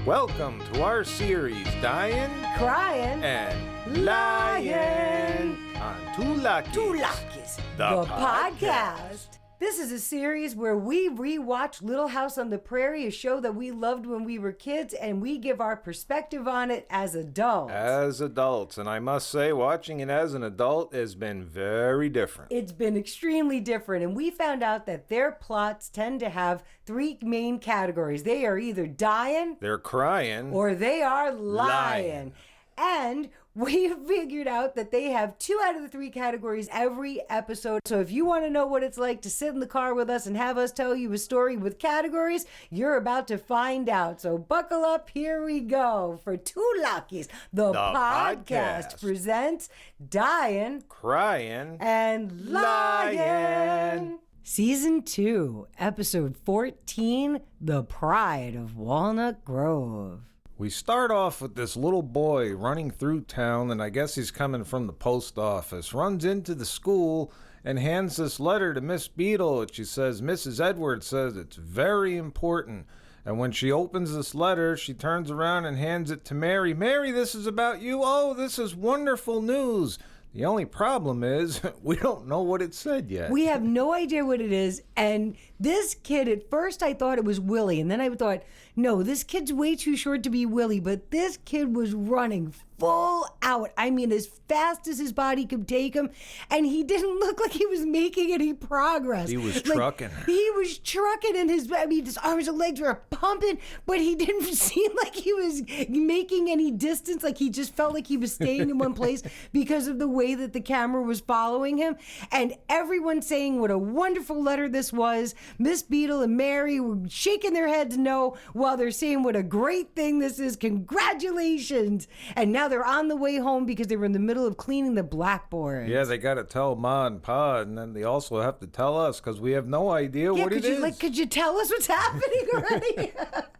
Welcome to our series, Dyin, Cryin and Lyin on Two Luckies, the podcast. This is a series where we rewatch Little House on the Prairie, a show that we loved when we were kids, and we give our perspective on it as adults. As adults, and I must say, watching it as an adult has been very different. It's been extremely different, and we found out that their plots tend to have three main categories. They are either dying, They're crying, or they are lying. Lying. And we figured out that they have 2 out of the 3 categories every episode. So if you want to know what it's like to sit in the car with us and have us tell you a story with categories, you're about to find out. So buckle up. Here we go. For Two Luckies, the podcast presents Dyin, Cryin, and Lyin. Season 2, episode 14, The Pride of Walnut Grove. We start off with this little boy running through town, and I guess he's coming from the post office, runs into the school and hands this letter to Miss Beadle. She says, Mrs. Edwards says it's very important. And when she opens this letter, she turns around and hands it to Mary. Mary, this is about you. Oh, this is wonderful news. The only problem is we don't know what it said yet. We have no idea what it is. And this kid, at first I thought it was Willie. And then I thought, no, this kid's way too short to be Willie. But this kid was running full out. I mean, as fast as his body could take him. And he didn't look like he was making any progress. He was trucking. He was trucking, and his arms and legs were pumping, but he didn't seem like he was making any distance. Like he just felt like he was staying in one place because of the way that the camera was following him. And everyone saying what a wonderful letter this was. Miss Beadle and Mary were shaking their heads no while they're saying what a great thing this is. Congratulations. And now they're on the way home because they were in the middle of cleaning the blackboard. Yeah, they got to tell Ma and Pa, and then they also have to tell us because we have no idea what it is. Could you tell us what's happening already?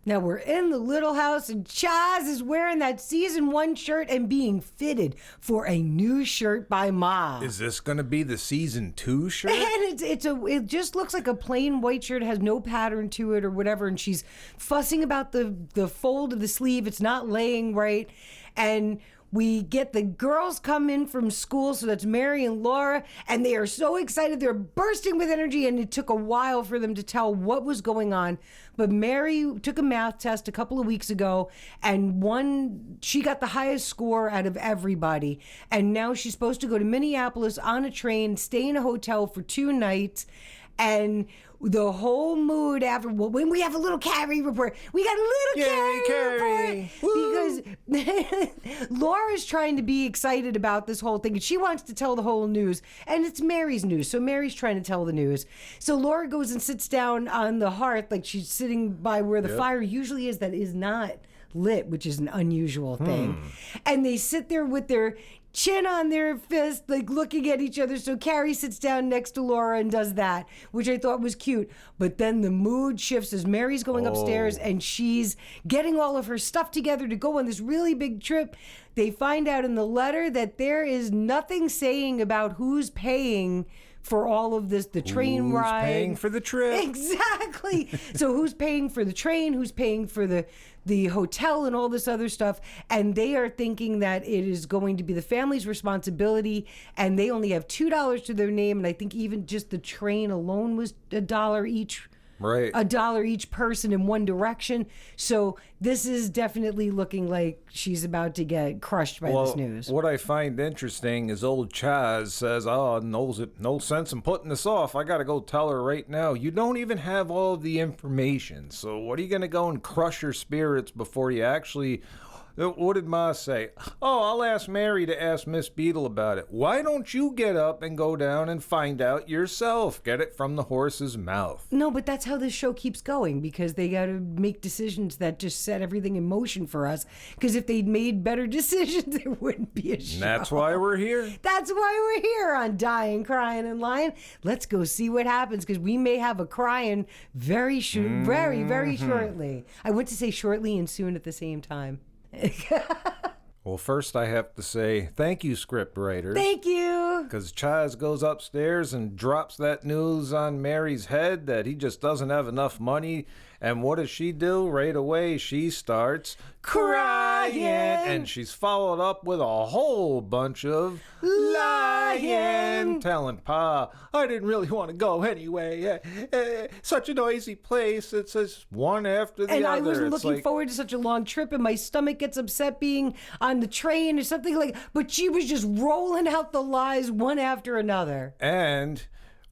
Now we're in the little house, and Chaz is wearing that season 1 shirt and being fitted for a new shirt by Ma. Is this going to be the season 2 shirt? And it just looks like a plain white shirt, has no pattern to it or whatever, and she's fussing about the fold of the sleeve. It's not laying right. And we get the girls come in from school, so that's Mary and Laura, and they are so excited. They're bursting with energy, and it took a while for them to tell what was going on. But Mary took a math test a couple of weeks ago, and she got the highest score out of everybody. And now she's supposed to go to Minneapolis on a train, stay in a hotel for 2 nights, and the whole mood when we have a little Carrie Report. We got a little Carrie Report. Because Laura's trying to be excited about this whole thing, and she wants to tell the whole news, and it's Mary's news, so Mary's trying to tell the news. So Laura goes and sits down on the hearth, like she's sitting by where the fire usually is, that is not lit, which is an unusual thing. And they sit there with their chin on their fist, like looking at each other. So Carrie sits down next to Laura and does that, which I thought was cute. But then the mood shifts as Mary's going upstairs and she's getting all of her stuff together to go on this really big trip. They find out in the letter that there is nothing saying about who's paying for all of this, the train ride. Who's paying for the trip? Exactly. So who's paying for the train? Who's paying for the hotel and all this other stuff? And they are thinking that it is going to be the family's responsibility, and they only have $2 to their name. And I think even just the train alone was $1 each. Right. $1 each person in one direction. So this is definitely looking like she's about to get crushed by this news. What I find interesting is old Chaz says, no sense in putting this off. I got to go tell her right now. You don't even have all of the information. So what are you going to go and crush her spirits before you actually... What did Ma say? Oh, I'll ask Mary to ask Miss Beadle about it. Why don't you get up and go down and find out yourself? Get it from the horse's mouth. No, but that's how this show keeps going, because they got to make decisions that just set everything in motion for us. Because if they'd made better decisions, there wouldn't be a show. And that's why we're here. That's why we're here on Dyin, Cryin and Lyin. Let's go see what happens, because we may have a Cryin very, very shortly. I went to say shortly and soon at the same time. Well, first I have to say thank you, script writers. Thank you. because Chaz goes upstairs and drops that news on Mary's head that he just doesn't have enough money. And what does she do? Right away, she starts crying. And she's followed up with a whole bunch of lying. Telling Pa, I didn't really want to go anyway. Such a noisy place. It's just one after the other. And I was looking forward to such a long trip, and my stomach gets upset being on the train or something like. But she was just rolling out the lies one after another. And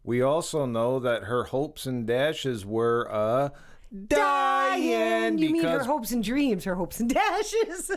we also know that her hopes and dashes were Dyin. You mean her hopes and dreams, her hopes and dashes.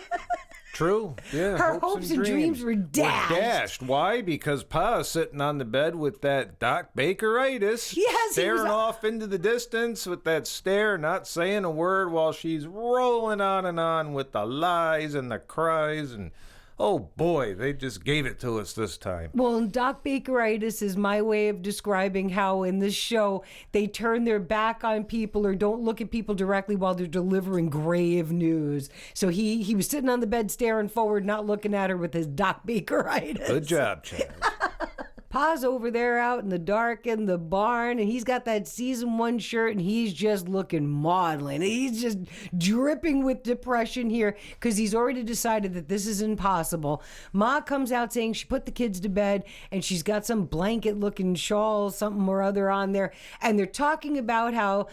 True. Yeah. Her hopes and dreams were dashed. Why? Because Pa's sitting on the bed with that Doc Bakeritis. Yes, staring off into the distance with that stare, not saying a word while she's rolling on and on with the lies and the cries and. Oh boy, they just gave it to us this time. Well, and Doc Bakeritis is my way of describing how in this show they turn their back on people or don't look at people directly while they're delivering grave news. So he was sitting on the bed staring forward, not looking at her with his Doc Bakeritis. Good job, Chad. Pa's over there out in the dark in the barn, and he's got that season 1 shirt, and he's just looking maudlin. He's just dripping with depression here because he's already decided that this is impossible. Ma comes out saying she put the kids to bed, and she's got some blanket-looking shawl, something or other on there, and they're talking about how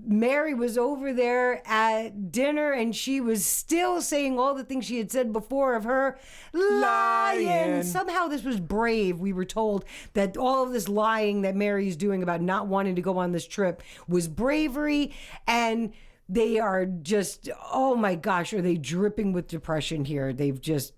Mary was over there at dinner, and she was still saying all the things she had said before of her lying. Somehow this was brave, we were told. That all of this lying that Mary's doing about not wanting to go on this trip was bravery, and they are just, oh my gosh, are they dripping with depression here? They've just,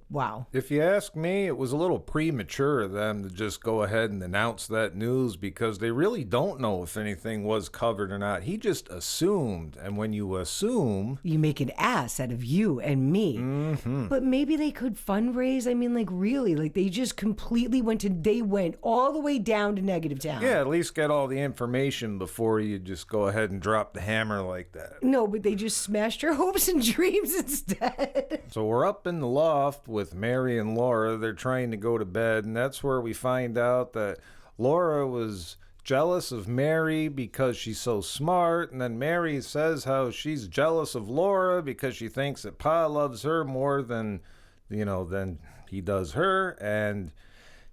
wow. If you ask me, it was a little premature of them to just go ahead and announce that news because they really don't know if anything was covered or not. He just assumed, and when you assume... You make an ass out of you and me. Mm-hmm. But maybe they could fundraise. I mean, like really, like they just completely they went all the way down to negative town. Yeah, at least get all the information before you just go ahead and drop the hammer like that. No, but they just smashed her hopes and dreams instead. So we're up in the loft with Mary and Laura. They're trying to go to bed, and that's where we find out that Laura was jealous of Mary because she's so smart, and then Mary says how she's jealous of Laura because she thinks that Pa loves her more than he does her, and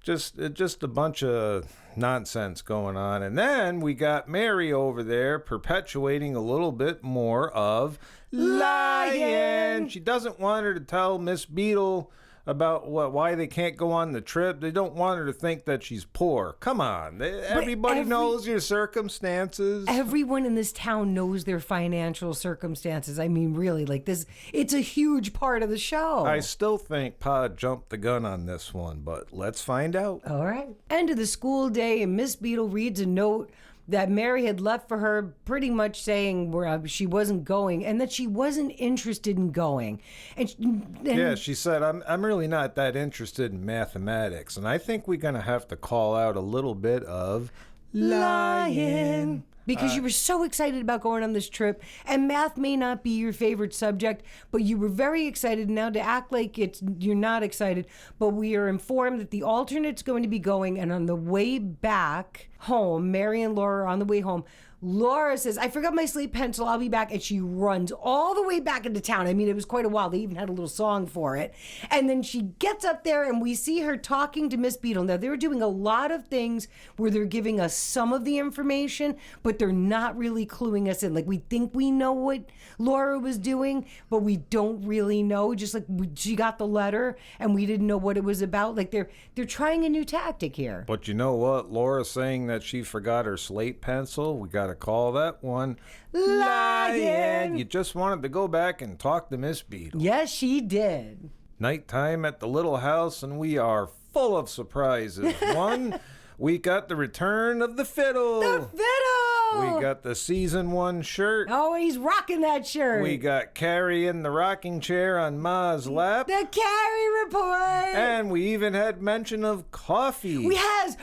just a bunch of nonsense going on. And then we got Mary over there perpetuating a little bit more of lying. She doesn't want her to tell Miss Beadle about why they can't go on the trip. They don't want her to think that she's poor. Come on. Everybody knows your circumstances. Everyone in this town knows their financial circumstances. I mean, really, like this, it's a huge part of the show. I still think Pa jumped the gun on this one, but let's find out. All right. End of the school day, and Miss Beadle reads a note that Mary had left for her, pretty much saying she wasn't going and that she wasn't interested in going. And yeah, she said, I'm really not that interested in mathematics, and I think we're going to have to call out a little bit of lying. Because you were so excited about going on this trip, and math may not be your favorite subject, but you were very excited. Now to act like you're not excited, but we are informed that the alternate's going to be going, and on the way back home, Mary and Laura are on the way home. Laura says, I forgot my slate pencil, I'll be back. And she runs all the way back into town. I mean, it was quite a while. They even had a little song for it. And then she gets up there and we see her talking to Miss Beadle. Now, they're doing a lot of things where they're giving us some of the information, but they're not really cluing us in. Like, we think we know what Laura was doing, but we don't really know. Just like she got the letter and we didn't know what it was about. Like, they're trying a new tactic here. But you know what? Laura's saying that she forgot her slate pencil. We got to call that one lying. You just wanted to go back and talk to Miss Beadle. Yes, she did. Nighttime at the little house, and we are full of surprises. One, we got the return of the fiddle. The fiddle! We got the season 1 shirt. Oh, he's rocking that shirt. We got Carrie in the rocking chair on Ma's lap. The Carrie Report. And we even had mention of coffee.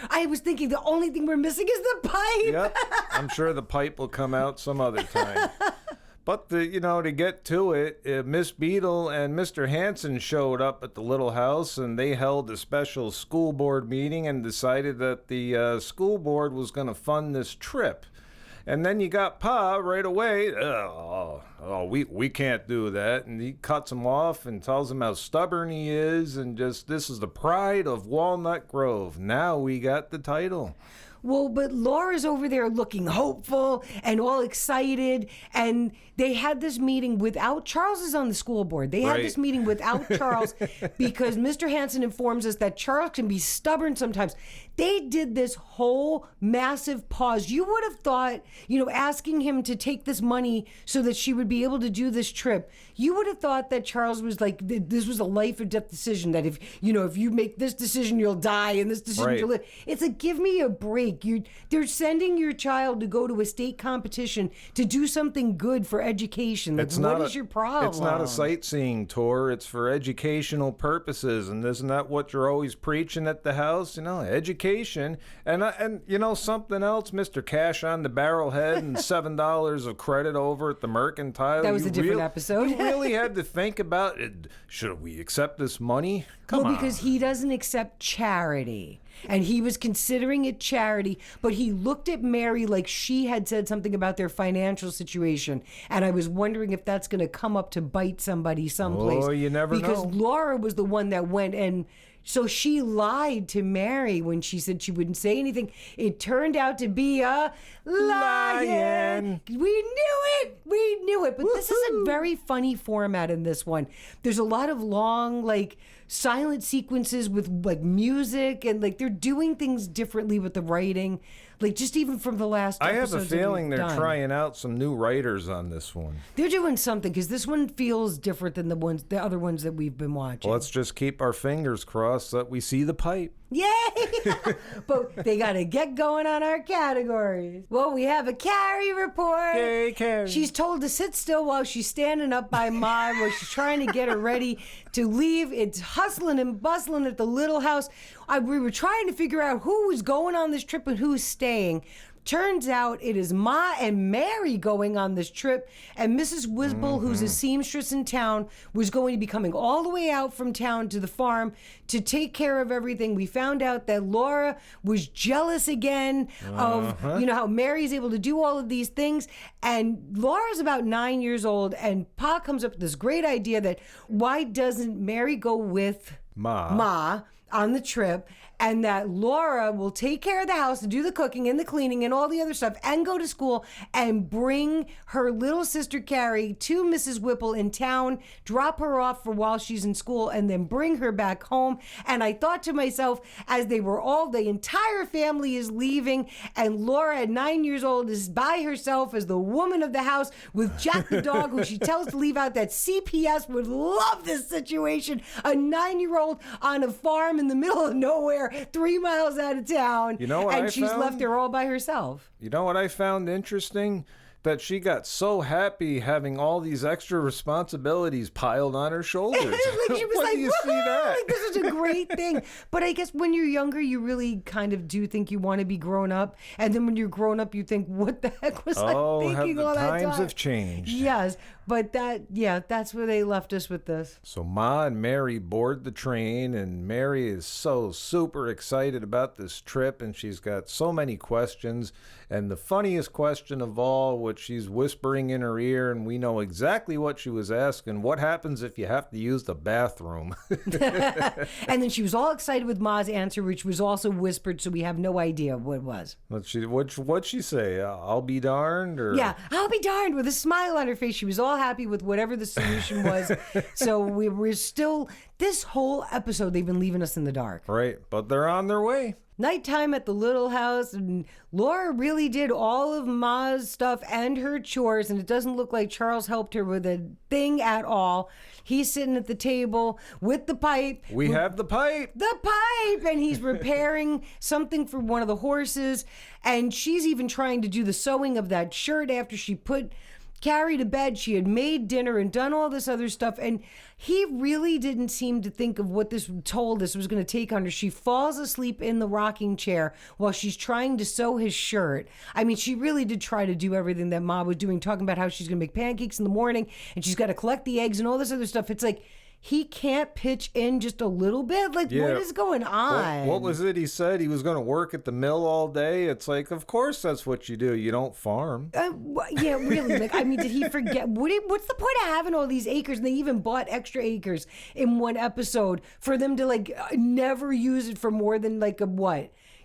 I was thinking the only thing we're missing is the pipe. Yep. I'm sure the pipe will come out some other time. But to get to it, Miss Beadle and Mr. Hanson showed up at the little house, and they held a special school board meeting and decided that the school board was going to fund this trip. And then you got Pa right away. We can't do that. And he cuts him off and tells him how stubborn he is, and just, this is the pride of Walnut Grove. Now we got the title. Well, but Laura's over there looking hopeful and all excited. And they had this meeting without Charles is on the school board. They had this meeting without Charles because Mr. Hanson informs us that Charles can be stubborn sometimes. They did this whole massive pause. You would have thought, asking him to take this money so that she would be able to do this trip. You would have thought that Charles was like, this was a life or death decision, that if you make this decision, you'll die, and this decision, you'll live. It's like, give me a break. They're sending your child to go to a state competition to do something good for education. Like, what is your problem? It's not a sightseeing tour. It's for educational purposes. And isn't that what you're always preaching at the house? Education. And something else, Mr. Cash on the Barrelhead and $7 of credit over at the Mercantile. That was a different episode. You really had to think about it. Should we accept this money? Come on. Because he doesn't accept charity. And he was considering it charity, but he looked at Mary like she had said something about their financial situation. And I was wondering if that's going to come up to bite somebody someplace. Oh, you never know. Because Laura was the one that went, and so she lied to Mary when she said she wouldn't say anything. It turned out to be a lion. We knew it. But this is a very funny format in this one. There's a lot of long, silent sequences with music, and they're doing things differently with the writing, just even from the last episodes. I have a feeling they're trying out some new writers on this one. They're doing something, because this one feels different than the other ones that we've been watching. Well, let's just keep our fingers crossed that we see the pipe. Yay! But they got to get going on our categories. Well, we have a Carrie Report. Yay, Carrie. She's told to sit still while she's standing up by Ma, where she's trying to get her ready to leave. It's hustling and bustling at the little house. We were trying to figure out who was going on this trip and who's staying. Turns out it is Ma and Mary going on this trip, and Mrs. Wisbel, who's a seamstress in town, was going to be coming all the way out from town to the farm to take care of everything. We found out that Laura was jealous again of, how Mary's able to do all of these things. And Laura's about 9 years old, and Pa comes up with this great idea that why doesn't Mary go with Ma on the trip, and that Laura will take care of the house and do the cooking and the cleaning and all the other stuff and go to school and bring her little sister Carrie to Mrs. Whipple in town, drop her off for while she's in school, and then bring her back home. And I thought to myself, as the entire family is leaving, and Laura at 9 years old is by herself as the woman of the house with Jack the dog, who she tells to leave out, that CPS would love this situation. A 9-year-old on a farm in the middle of nowhere, 3 miles out of town, and she's left there all by herself. You know what I found interesting? That she got so happy having all these extra responsibilities piled on her shoulders. She was when do you see that? This is a great thing. But I guess when you're younger, you really kind of do think you want to be grown up. And then when you're grown up, you think, what the heck was I thinking all that time? Times have changed. Yes. But that's where they left us with this. So Ma and Mary board the train, and Mary is so super excited about this trip, and she's got so many questions. And the funniest question of all, which she's whispering in her ear, and we know exactly what she was asking: what happens if you have to use the bathroom? And then she was all excited with Ma's answer, which was also whispered, so we have no idea what it was. What'd she say? I'll be darned? Or? Yeah, I'll be darned, with a smile on her face. She was all happy with whatever the solution was. So we're still, this whole episode, they've been leaving us in the dark. Right, but they're on their way. Nighttime at the little house, and Laura really did all of Ma's stuff and her chores, and it doesn't look like Charles helped her with a thing at all. He's sitting at the table with the pipe. We have the pipe! The pipe! And he's repairing something for one of the horses, and she's even trying to do the sewing of that shirt after she put Carrie to bed. She had made dinner and done all this other stuff. And he really didn't seem to think of what this was going to take on her. She falls asleep in the rocking chair while she's trying to sew his shirt. I mean, she really did try to do everything that Ma was doing, talking about how she's going to make pancakes in the morning and she's got to collect the eggs and all this other stuff. It's like, he can't pitch in just a little bit? Like, what is going on? What was it he said? He was going to work at the mill all day? It's like, of course that's what you do. You don't farm. Yeah, really. Like, I mean, did he forget? What's the point of having all these acres? And they even bought extra acres in one episode for them to, like, never use it for more than, like,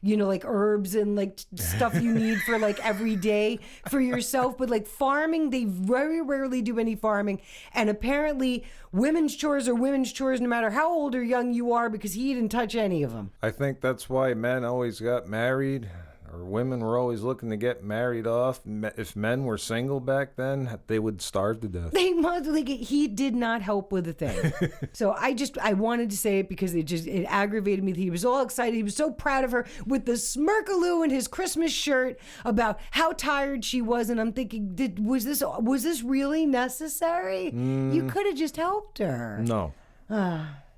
like herbs and like stuff you need for like every day for yourself. But like farming, they very rarely do any farming. And apparently women's chores are women's chores no matter how old or young you are, because he didn't touch any of them. I think that's why men always got married, or women were always looking to get married off. If men were single back then, they would starve to death. He did not help with a thing. So I wanted to say it because it aggravated me that he was all excited. He was so proud of her with the smirkaloo and his Christmas shirt about how tired she was. And I'm thinking, was this really necessary? You could have just helped her. No.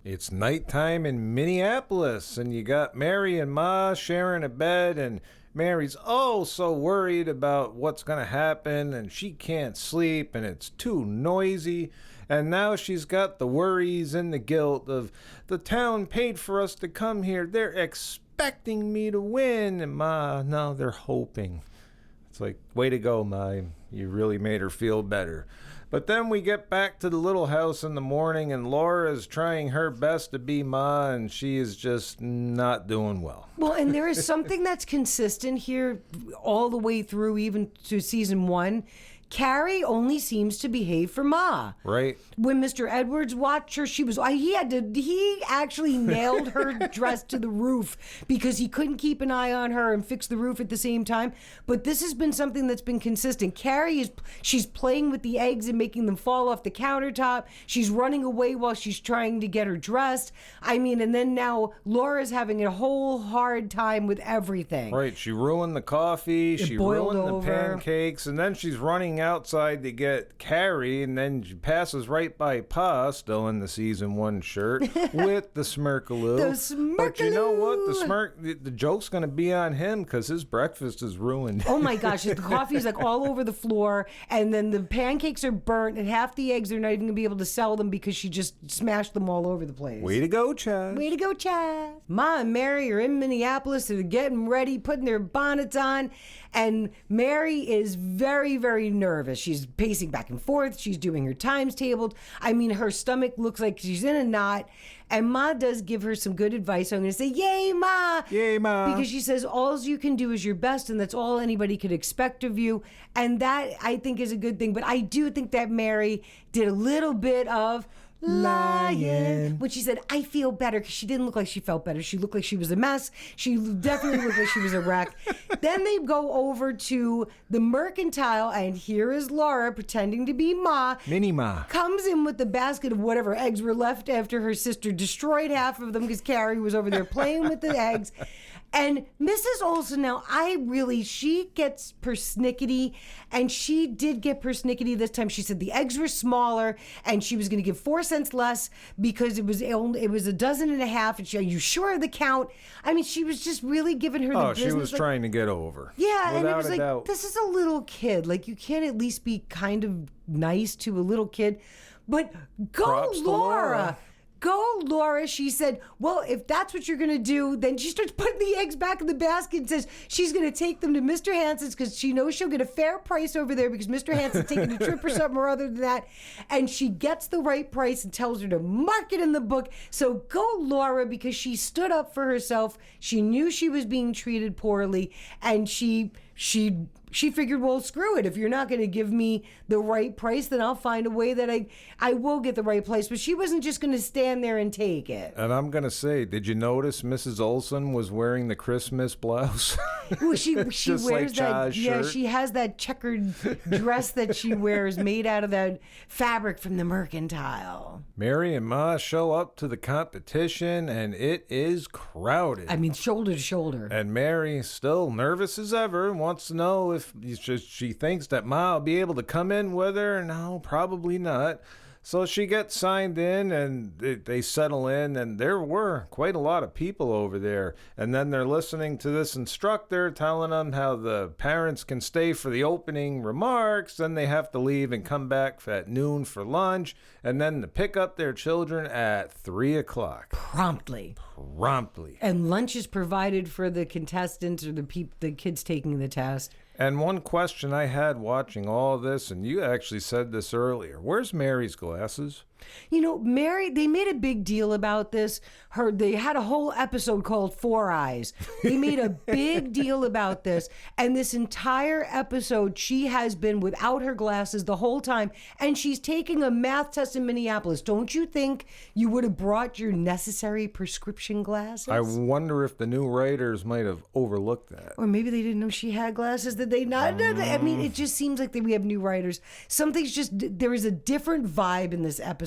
It's nighttime in Minneapolis, and you got Mary and Ma sharing a bed, and Mary's so worried about what's going to happen, and she can't sleep, and it's too noisy. And now she's got the worries and the guilt of the town paid for us to come here. They're expecting me to win. And Ma, no, they're hoping. It's like, way to go, Ma. You really made her feel better. But then we get back to the little house in the morning, and Laura is trying her best to be Ma, and she is just not doing well. Well, and there is something that's consistent here all the way through, even to season 1. Carrie only seems to behave for Ma. Right. When Mr. Edwards watched her, he actually nailed her dress to the roof because he couldn't keep an eye on her and fix the roof at the same time. But this has been something that's been consistent. Carrie she's playing with the eggs and making them fall off the countertop. She's running away while she's trying to get her dressed. I mean, and then now Laura's having a whole hard time with everything. Right. She ruined the coffee. She ruined the pancakes. And then she's running outside to get Carrie, and then she passes right by Pa, still in the season 1 shirt, with the smirkaloo. But you know what? The joke's going to be on him because his breakfast is ruined. Oh my gosh, the coffee's like all over the floor, and then the pancakes are burnt, and half the eggs are not even going to be able to sell them because she just smashed them all over the place. Way to go, Chaz. Way to go, Chaz. Ma and Mary are in Minneapolis. They're getting ready, putting their bonnets on, and Mary is very, very nervous. She's pacing back and forth. She's doing her times tabled. I mean, her stomach looks like she's in a knot. And Ma does give her some good advice. I'm going to say, yay, Ma. Yay, Ma. Because she says, all you can do is your best, and that's all anybody could expect of you. And that, I think, is a good thing. But I do think that Mary did a little bit of lying when she said, I feel better, because she didn't look like she felt better. She looked like she was a mess. She definitely looked like she was a wreck. Then they go over to the mercantile, and here is Laura pretending to be Ma. Mini Ma. Comes in with the basket of whatever eggs were left after her sister destroyed half of them because Carrie was over there playing with the eggs. And Mrs. Olsen, now she gets persnickety, and she did get persnickety this time. She said the eggs were smaller, and she was going to give 4 cents less because it was a dozen and a half. And are you sure of the count? I mean, she was just really giving her the business. She was trying to get over. Yeah, and it was like, this is a little kid. Like, you can't at least be kind of nice to a little kid. But go, Laura. Go, Laura. She said, well, if that's what you're going to do, then she starts putting the eggs back in the basket and says she's going to take them to Mr. Hansen's because she knows she'll get a fair price over there because Mr. Hansen's taking a trip or something or other than that. And she gets the right price and tells her to mark it in the book. So go, Laura, because she stood up for herself. She knew she was being treated poorly, and she figured, well, screw it. If you're not going to give me the right price, then I'll find a way that I will get the right price. But she wasn't just going to stand there and take it. And I'm going to say, did you notice Mrs. Olsen was wearing the Christmas blouse? Well, she wears like that. Yeah, shirt. she has that checkered dress that she wears made out of that fabric from the mercantile. Mary and Ma show up to the competition, and it is crowded. I mean, shoulder to shoulder. And Mary, still nervous as ever, wants to know if she thinks that Ma will be able to come in with her. No, probably not. So she gets signed in, and they settle in, and there were quite a lot of people over there. And then they're listening to this instructor telling them how the parents can stay for the opening remarks, then they have to leave and come back at noon for lunch, and then to pick up their children at 3 o'clock. Promptly. And lunch is provided for the contestants or the kids taking the test. And one question I had watching all this, and you actually said this earlier, where's Mary's glasses? You know, Mary, they made a big deal about this. They had a whole episode called Four Eyes. They made a big deal about this. And this entire episode, she has been without her glasses the whole time. And she's taking a math test in Minneapolis. Don't you think you would have brought your necessary prescription glasses? I wonder if the new writers might have overlooked that. Or maybe they didn't know she had glasses. Did they not? I mean, it just seems like we have new writers. There is a different vibe in this episode.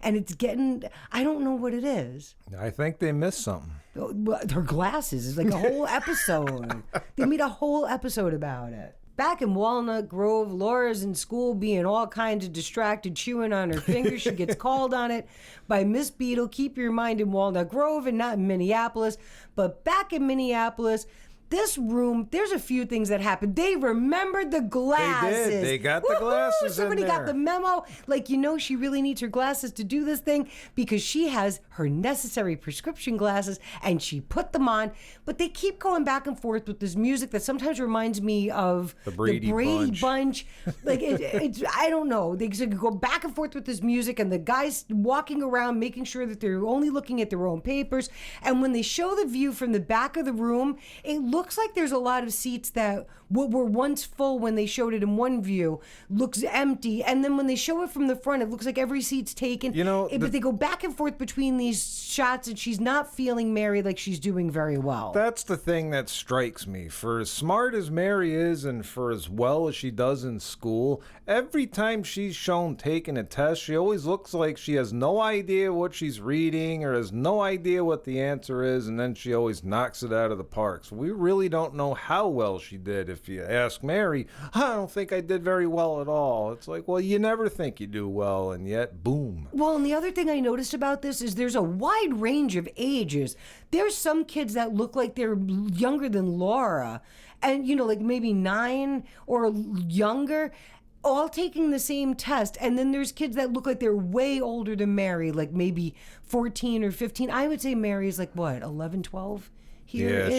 And it's getting, I don't know what it is. I think they missed something. Her glasses is like a whole episode. They made a whole episode about it. Back in Walnut Grove, Laura's in school being all kinds of distracted, chewing on her fingers. She gets called on it by Miss Beadle. Keep your mind in Walnut Grove and not in Minneapolis. But back in Minneapolis, this room, there's a few things that happened. They remembered the glasses. They did. They got the glasses Somebody in there. got the memo. Like, she really needs her glasses to do this thing because she has her necessary prescription glasses and she put them on. But they keep going back and forth with this music that sometimes reminds me of the Brady Bunch. Like, it's I don't know. They go back and forth with this music and the guys walking around making sure that they're only looking at their own papers. And when they show the view from the back of the room, it looks like there's a lot of seats that were once full when they showed it in one view, looks empty. And then when they show it from the front, it looks like every seat's taken. But they go back and forth between these shots, and she's not feeling Mary like she's doing very well. That's the thing that strikes me. For as smart as Mary is and for as well as she does in school, every time she's shown taking a test, she always looks like she has no idea what she's reading or has no idea what the answer is, and then she always knocks it out of the park. So we really don't know how well she did. If you ask Mary, I don't think I did very well at all. It's like, well, you never think you do well, and yet, boom. Well, and the other thing I noticed about this is there's a wide range of ages. There's some kids that look like they're younger than Laura, and, like maybe 9 or younger, all taking the same test. And then there's kids that look like they're way older than Mary, like maybe 14 or 15. I would say Mary's like, what, 11, 12? Yeah,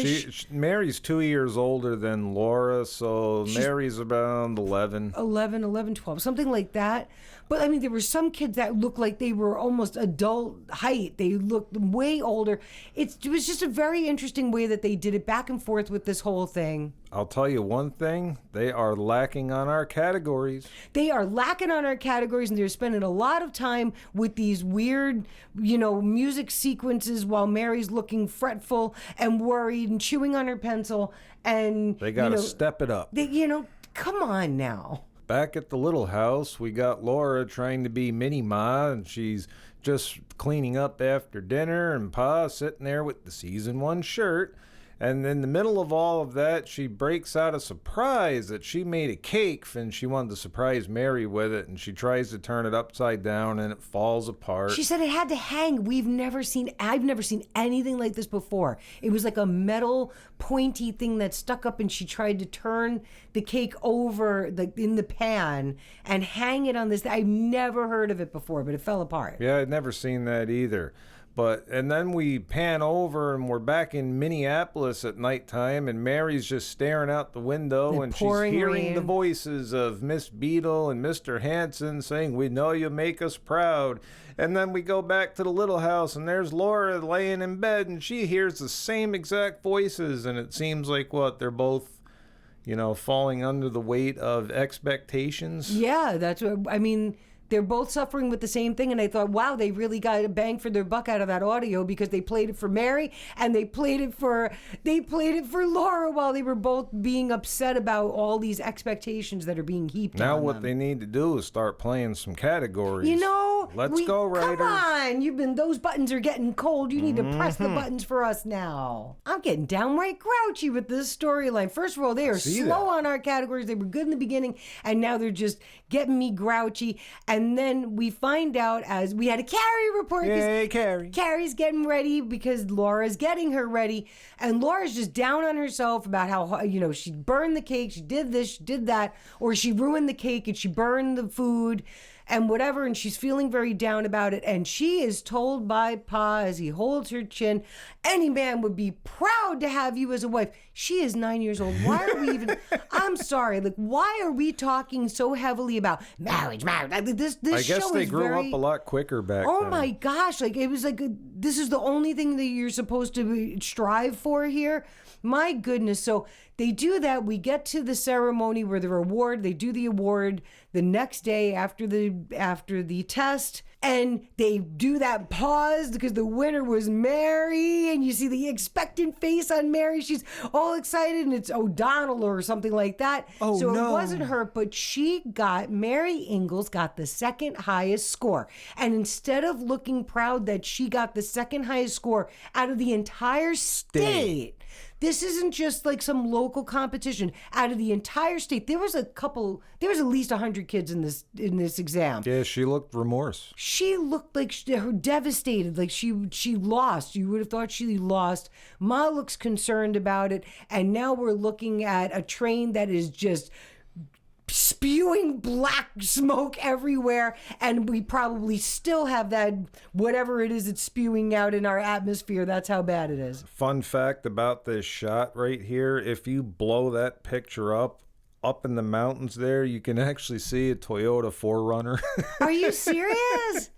Mary's 2 years older than Laura, so Mary's around 11. 12, something like that. But I mean, there were some kids that looked like they were almost adult height. They looked way older. It was just a very interesting way that they did it, back and forth with this whole thing. I'll tell you one thing, they are lacking on our categories. They are lacking on our categories, and they're spending a lot of time with these weird, music sequences while Mary's looking fretful and worried and chewing on her pencil. And they got to step it up. Come on now. Back at the little house, we got Laura trying to be Mini Ma, and she's just cleaning up after dinner, and Pa sitting there with the season 1 shirt. And in the middle of all of that, she breaks out a surprise that she made a cake, and she wanted to surprise Mary with it, and she tries to turn it upside down, and it falls apart. She said it had to hang. I've never seen anything like this before. It was like a metal pointy thing that stuck up, and she tried to turn the cake over in the pan and hang it on this. I've never heard of it before, but it fell apart. Yeah, I'd never seen that either. And then we pan over and we're back in Minneapolis at nighttime, and Mary's just staring out the window, and she's hearing the voices of Miss Beadle and Mr. Hanson saying, "We know you make us proud." And then we go back to the little house, and there's Laura laying in bed, and she hears the same exact voices, and it seems like they're both, falling under the weight of expectations. Yeah, that's what I mean. They're both suffering with the same thing, and I thought, wow, they really got a bang for their buck out of that audio, because they played it for Mary and they played it for Laura while they were both being upset about all these expectations that are being heaped on Now them. what they need to do is start playing some categories. You know, let's go, Raiders. Come on, those buttons are getting cold. You need to press the buttons for us now. I'm getting downright grouchy with this storyline. First of all, they are slow on our categories. They were good in the beginning, and now they're just getting me grouchy. And then we find out, as we had a Carrie report. Yay, Carrie. Carrie's getting ready because Laura's getting her ready. And Laura's just down on herself about how, she burned the cake, she did this, she did that, or she ruined the cake and she burned the food and whatever, and she's feeling very down about it. And she is told by Pa, as he holds her chin, any man would be proud to have you as a wife. She is 9 years old. Why are we even, I'm sorry, why are we talking so heavily about marriage? This I guess show they is grew very, up a lot quicker back oh then. my gosh, it was this is the only thing that you're supposed to strive for here. My goodness. So they do that. We get to the ceremony where they do the award the next day after the test, and they do that pause because the winner was Mary, and you see the expectant face on Mary. She's all excited, and it's O'Donnell or something like that. Oh, so no. It wasn't her, but Mary Ingalls got the second highest score. And instead of looking proud that she got the second highest score out of the entire state, this isn't just like some local competition. Out of the entire state, there was at least 100 kids in this exam. Yeah, she looked remorse. She looked like her devastated, like she lost. You would have thought she lost. Ma looks concerned about it, and now we're looking at a train that is just spewing black smoke everywhere, and we probably still have that, whatever it is it's spewing out in our atmosphere. That's how bad it is. Fun fact about this shot right here, if you blow that picture up in the mountains there, you can actually see a Toyota 4Runner. Are you serious?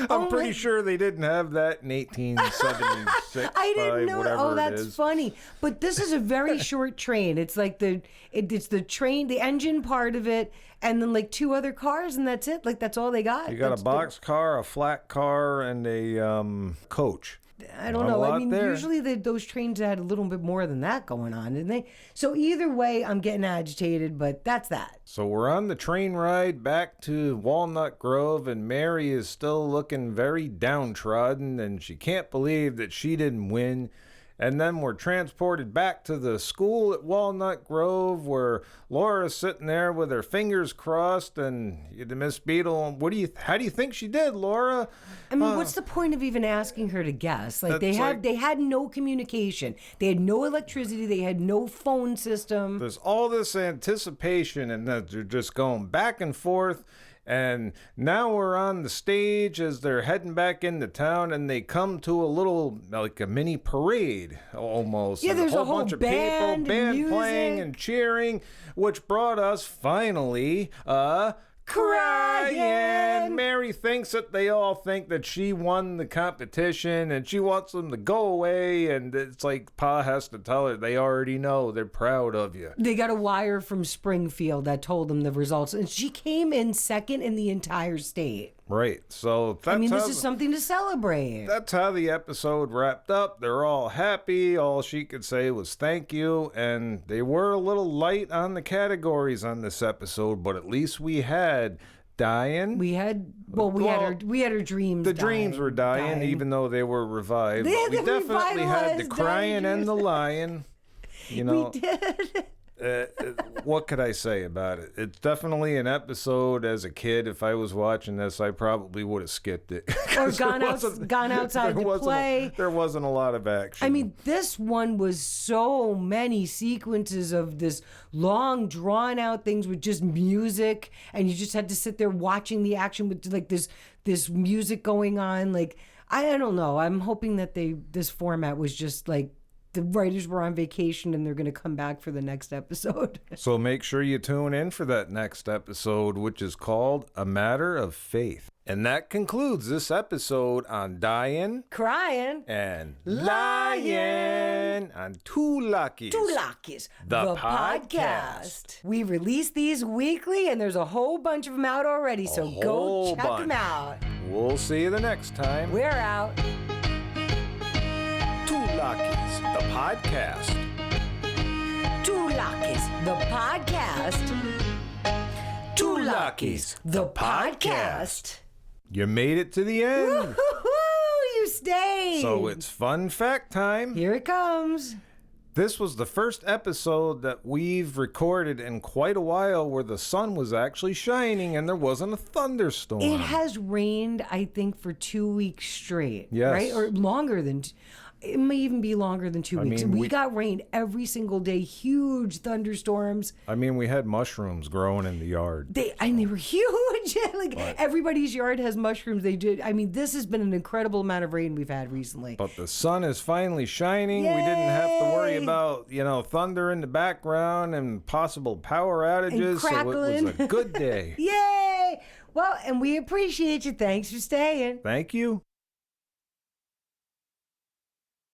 I'm pretty sure they didn't have that in 1876. I didn't know. Oh, that's is. funny. But this is a very short train. It's like it's the train, the engine part of it, and then like two other cars, and that's it. Like that's all they got. You got a box car, a flat car, and a coach. I don't know. I mean, usually those trains had a little bit more than that going on, didn't they? So either way, I'm getting agitated, but that's that. So we're on the train ride back to Walnut Grove, and Mary is still looking very downtrodden, and she can't believe that she didn't win. And then we're transported back to the school at Walnut Grove, where Laura's sitting there with her fingers crossed, and the Miss Beadle, how do you think she did, Laura? I mean, what's the point of even asking her to guess? Like they had no communication. They had no electricity. They had no phone system. There's all this anticipation, and they're just going back and forth. And now we're on the stage as they're heading back into town, and they come to a little, like a mini parade almost. Yeah, and there's a whole bunch of band, people, band music playing and cheering, which brought us finally Cryin. Mary thinks that they all think that she won the competition, and she wants them to go away, and it's like Pa has to tell her they already know, they're proud of you. They got a wire from Springfield that told them the results, and she came in second in the entire state. Right, so that's this is something to celebrate. That's how the episode wrapped up. They're all happy. All she could say was thank you, and they were a little light on the categories on this episode, but at least we had Dyin. We had our dreams. The dreams were dying, even though they were revived. We definitely had the Cryin and the Lyin. You know, we did. What could I say about it? It's definitely an episode. As a kid, if I was watching this, I probably would have skipped it. Or gone outside to play. There wasn't a lot of action. I mean, this one was so many sequences of this long, drawn-out things with just music, and you just had to sit there watching the action with like this music going on. Like, I don't know. I'm hoping that this format was just like, the writers were on vacation and they're going to come back for the next episode. So make sure you tune in for that next episode, which is called A Matter of Faith. And that concludes this episode on Dyin Cryin and Lyin. Lyin on Two Luckies. Two Luckies, The podcast. We release these weekly, and there's a whole bunch of them out already, so go whole check them bunch. out. We'll see you the next time. We're out. Two Luckies, the podcast. Two Luckies, the podcast. Two Luckies, the podcast. You made it to the end. Woo-hoo-hoo, you stayed. So it's fun fact time. Here it comes. This was the first episode that we've recorded in quite a while where the sun was actually shining and there wasn't a thunderstorm. It has rained, I think, for 2 weeks straight. Yes. Right? Or longer than... It may even be longer than 2 weeks. mean, we we got rain every single day. Huge thunderstorms. I mean, we had mushrooms growing in the yard. They were huge. Everybody's yard has mushrooms. They did. I mean, this has been an incredible amount of rain we've had recently. But the sun is finally shining. We didn't have to worry Yay! about, thunder in the background and possible power outages. So it crackling. was a good day. Yay! Well, and we appreciate you. Thanks for staying. Thank you.